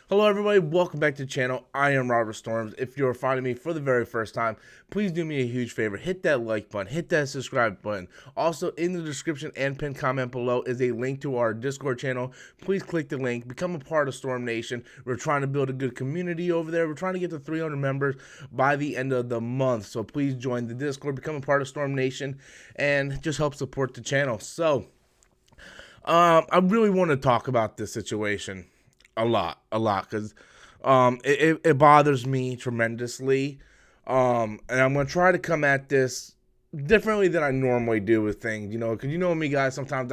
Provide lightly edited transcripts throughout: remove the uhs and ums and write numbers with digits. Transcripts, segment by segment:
Hello everybody, welcome back to the channel. I am Robert Storms. If you're finding me for the very first time, please do me a huge favor. Hit that like button, hit that subscribe button. Also, in the description and pinned comment below is a link to our Discord channel. Please click the link, become a part of Storm Nation. We're trying to build a good community over there. We're trying to get to 300 members by the end of the month. So please join the Discord, become a part of Storm Nation, and just help support the channel. So, I really want to talk about this situation a lot, because it bothers me tremendously. And I'm gonna try to come at this differently than I normally do with things, because you know me, guys. Sometimes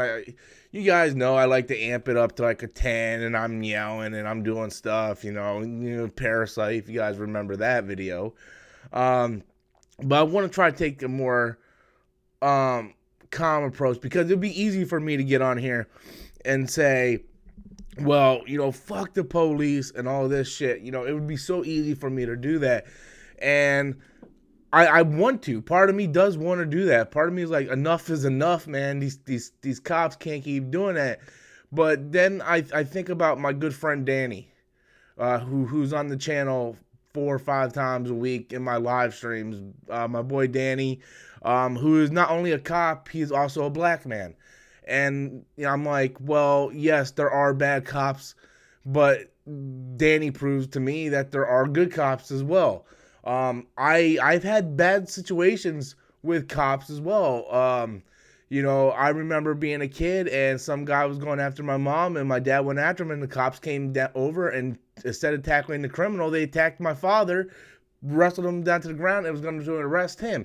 you guys know I like to amp it up to like a 10, and I'm yelling and I'm doing stuff, Parasite. If you guys remember that video, but I want to try to take a more calm approach, because it'd be easy for me to get on here and say, well, fuck the police and all this shit. It would be so easy for me to do that. And I want to. Part of me does want to do that. Part of me is like, enough is enough, man. These cops can't keep doing that. But then I think about my good friend Danny, who's on the channel 4 or 5 times a week in my live streams. My boy Danny, who is not only a cop, he's also a black man. And I'm like, well, yes, there are bad cops, but Danny proves to me that there are good cops as well. I've had bad situations with cops as well. I remember being a kid and some guy was going after my mom, and my dad went after him, and the cops came over, and instead of tackling the criminal, they attacked my father, wrestled him down to the ground, and was going to arrest him.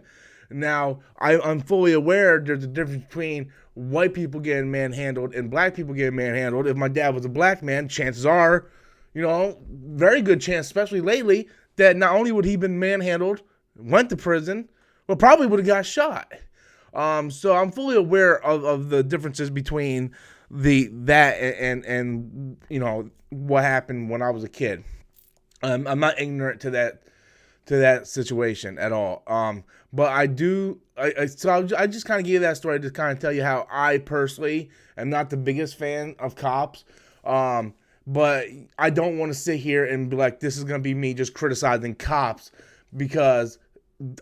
Now, I'm fully aware there's a difference between white people getting manhandled and black people getting manhandled. If my dad was a black man, chances are, very good chance, especially lately, that not only would he been manhandled, went to prison, but probably would have got shot. So I'm fully aware of the differences between that and what happened when I was a kid. I'm not ignorant to that situation at all. But I do. I just kind of gave that story to kind of tell you how I personally am not the biggest fan of cops. But I don't want to sit here and be like, this is going to be me just criticizing cops, because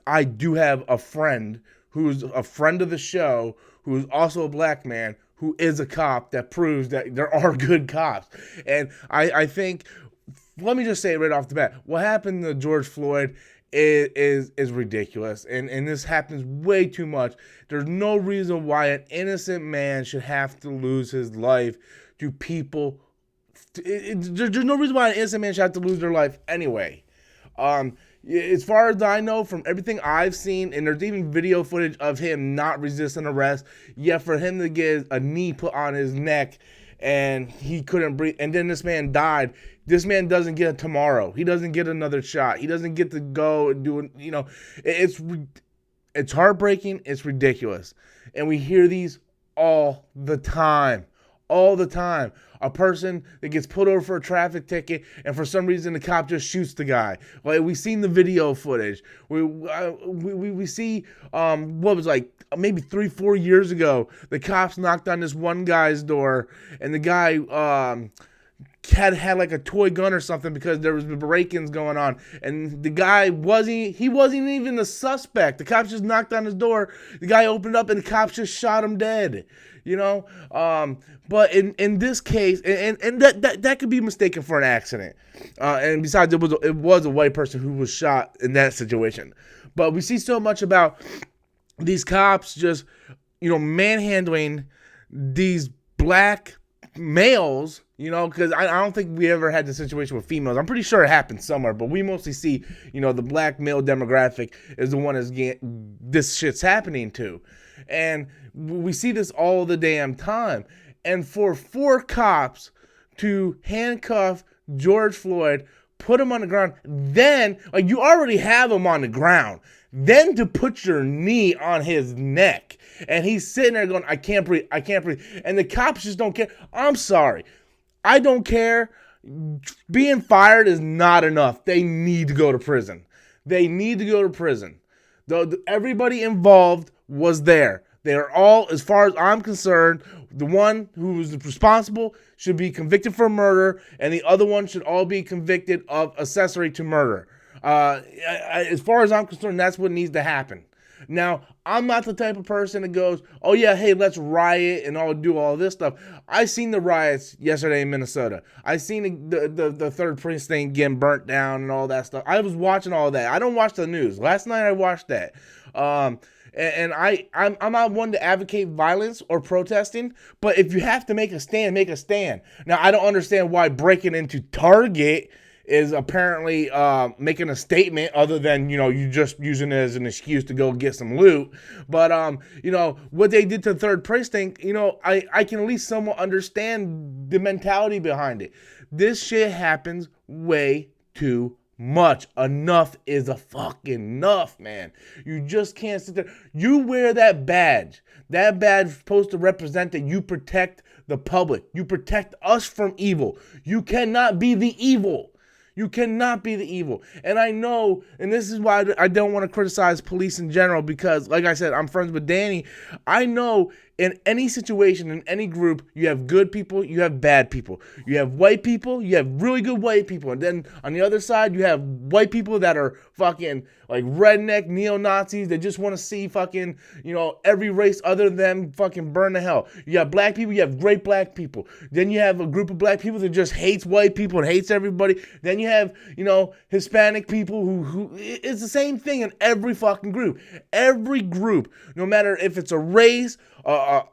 I do have a friend who's a friend of the show, who is also a black man, who is a cop, that proves that there are good cops. And I think, let me just say right off the bat, what happened to George Floyd is ridiculous, and this happens way too much. There's no reason why an innocent man should have to lose his life to people. There's no reason why an innocent man should have to lose their life anyway. As far as I know, from everything I've seen, and there's even video footage of him not resisting arrest, yet for him to get a knee put on his neck and he couldn't breathe, and then this man died. This man doesn't get a tomorrow. He doesn't get another shot. He doesn't get to go and do it. It's heartbreaking. It's ridiculous. And we hear these all the time. All the time. A person that gets pulled over for a traffic ticket, and for some reason the cop just shoots the guy. Like, we've seen the video footage. We see what was like maybe 3-4 years ago, the cops knocked on this one guy's door, and the guy had like a toy gun or something, because there was break-ins going on, and the guy wasn't even the suspect. The cops just knocked on his door, the guy opened up, and the cops just shot him dead. But in this case, and that could be mistaken for an accident. And besides, it was a white person who was shot in that situation. But we see so much about these cops just, manhandling these black males, because I don't think we ever had the situation with females. I'm pretty sure it happened somewhere, but we mostly see, the black male demographic is the one that's this shit's happening to. And we see this all the damn time. And for 4 cops to handcuff George Floyd, put him on the ground, then, like, you already have him on the ground, then to put your knee on his neck, and he's sitting there going, I can't breathe, and the cops just don't care. I'm sorry. I don't care. Being fired is not enough. They need to go to prison. Everybody involved was there. They are all, as far as I'm concerned, the one who is responsible should be convicted for murder, and the other one should all be convicted of accessory to murder. As far as I'm concerned, that's what needs to happen. Now, I'm not the type of person that goes, oh yeah, hey, let's riot and all do all this stuff. I seen the riots yesterday in Minnesota. I seen the third precinct getting burnt down and all that stuff. I was watching all that. I don't watch the news. Last night I watched that. And I'm not one to advocate violence or protesting, but if you have to make a stand, make a stand. Now, I don't understand why breaking into Target is apparently making a statement other than, you just using it as an excuse to go get some loot. But, what they did to the third precinct, I can at least somewhat understand the mentality behind it. This shit happens way too much. Enough is a fucking enough, man. You just can't sit there. You wear that badge. That badge is supposed to represent that you protect the public. You protect us from evil. You cannot be the evil. You cannot be the evil. And I know, and this is why I don't want to criticize police in general, because, like I said, I'm friends with Danny. I know in any situation, in any group, you have good people, you have bad people. You have white people, you have really good white people. And then on the other side, you have white people that are fucking like redneck neo-Nazis that just want to see fucking, every race other than them fucking burn to hell. You have black people, you have great black people. Then you have a group of black people that just hates white people and hates everybody. Then you have, Hispanic people who it's the same thing in every fucking group. Every group, no matter if it's a race, a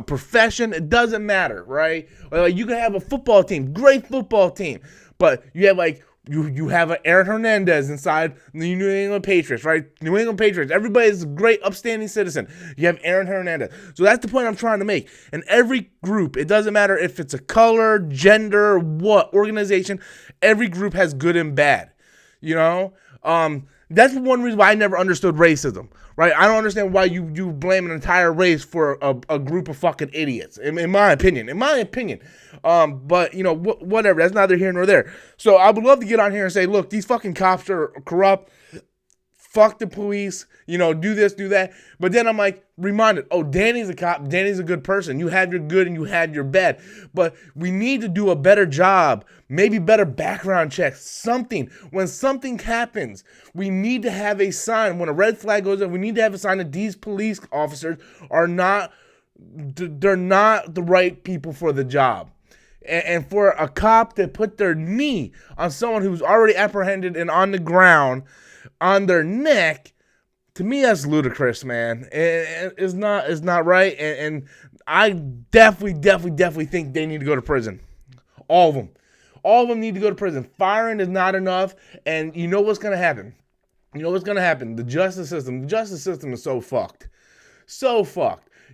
profession, it doesn't matter, right? You can have a football team, great football team, but you have you have an Aaron Hernandez inside the New England Patriots, right? New England Patriots, everybody is a great, upstanding citizen. You have Aaron Hernandez. So that's the point I'm trying to make. In every group, it doesn't matter if it's a color, gender, what, organization, every group has good and bad, That's one reason why I never understood racism, right? I don't understand why you blame an entire race for a group of fucking idiots, in my opinion. But, whatever. That's neither here nor there. So I would love to get on here and say, look, these fucking cops are corrupt. Fuck the police, do this, do that. But then I'm like reminded, oh, Danny's a cop. Danny's a good person. You had your good and you had your bad. But we need to do a better job, maybe better background checks, something. When something happens, we need to have a sign. When a red flag goes up, we need to have a sign that these police officers they're not the right people for the job. And for a cop to put their knee on someone who's already apprehended and on the ground, on their neck, to me that's ludicrous, man. It's not right, and I definitely think they need to go to prison. All of them need to go to prison. Firing is not enough, and you know what's gonna happen. The justice system is so fucked.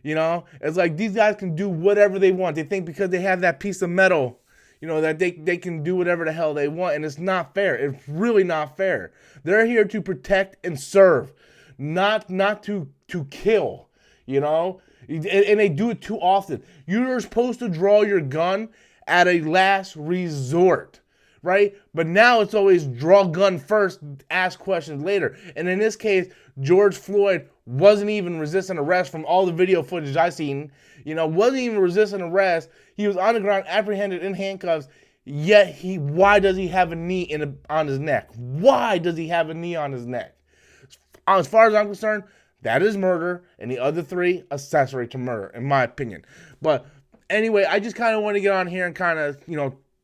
It's like these guys can do whatever they want. They think because they have that piece of metal, that they can do whatever the hell they want, and it's not fair. It's really not fair. They're here to protect and serve, not to kill, and they do it too often. You're supposed to draw your gun at a last resort, right? But now it's always draw gun first, ask questions later. And in this case, George Floyd wasn't even resisting arrest from all the video footage I've seen. Wasn't even resisting arrest. He was on the ground, apprehended in handcuffs. Yet why does he have a knee on his neck? Why does he have a knee on his neck? As far as I'm concerned, that is murder, and the other three, accessory to murder, in my opinion. But anyway, I just kind of want to get on here and kind of,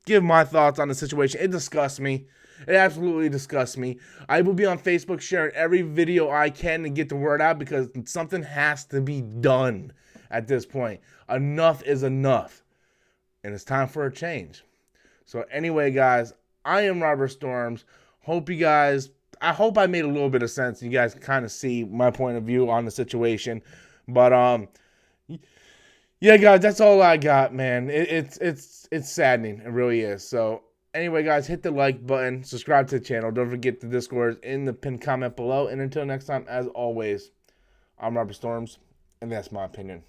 give my thoughts on the situation. It disgusts me. It absolutely disgusts me. I will be on Facebook sharing every video I can to get the word out, because something has to be done at this point. Enough is enough. And it's time for a change. So anyway, guys, I am Robert Storms. I hope I made a little bit of sense. You guys can kind of see my point of view on the situation. But yeah, guys, that's all I got, man. It's saddening. It really is. So anyway, guys, hit the like button, subscribe to the channel. Don't forget the Discord in the pinned comment below. And until next time, as always, I'm Robert Storms, and that's my opinion.